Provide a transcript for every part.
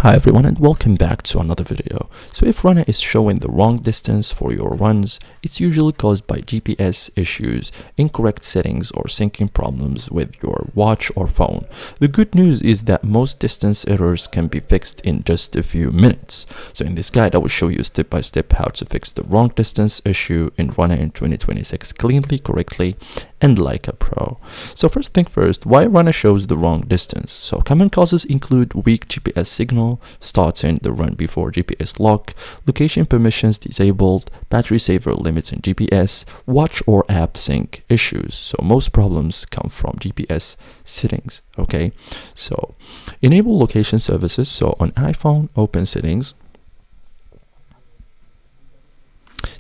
Hi everyone and welcome back to another video. So if Runna is showing the wrong distance for your runs, it's usually caused by GPS issues, incorrect settings or syncing problems with your watch or phone. The good news is that most distance errors can be fixed in just a few minutes. So in this guide I will show you step by step how to fix the wrong distance issue in Runna in 2026 cleanly, correctly and like a pro. So first thing first, why Runna shows the wrong distance? So common causes include weak GPS signal, starting the run before GPS lock, location permissions disabled, battery saver limits in GPS, watch or app sync issues. So most problems come from GPS settings. Okay, so enable location services. So on iPhone, open settings,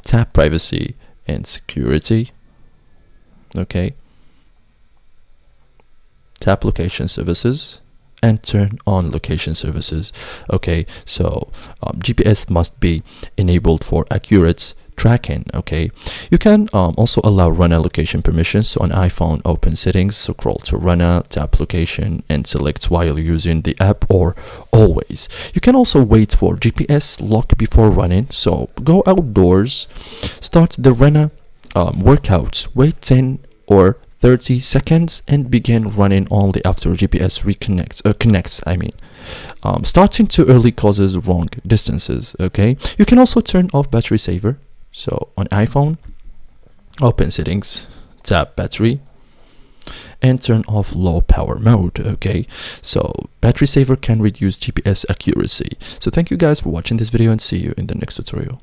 tap privacy and security. Okay, tap location services and turn on location services. Okay, so GPS must be enabled for accurate tracking. Okay, you can also allow Runna location permissions. So on iPhone, open settings, scroll to Runna, tap location and select while using the app or always. You can also wait for GPS lock before running. So go outdoors, start the Runna workout, wait 10 or 30 seconds and begin running only after GPS connects. Starting too early causes wrong distances. Okay, you can also turn off battery saver. So on iPhone, open settings, tap battery and turn off low power mode. Okay, so battery saver can reduce GPS accuracy. So thank you guys for watching this video and see you in the next tutorial.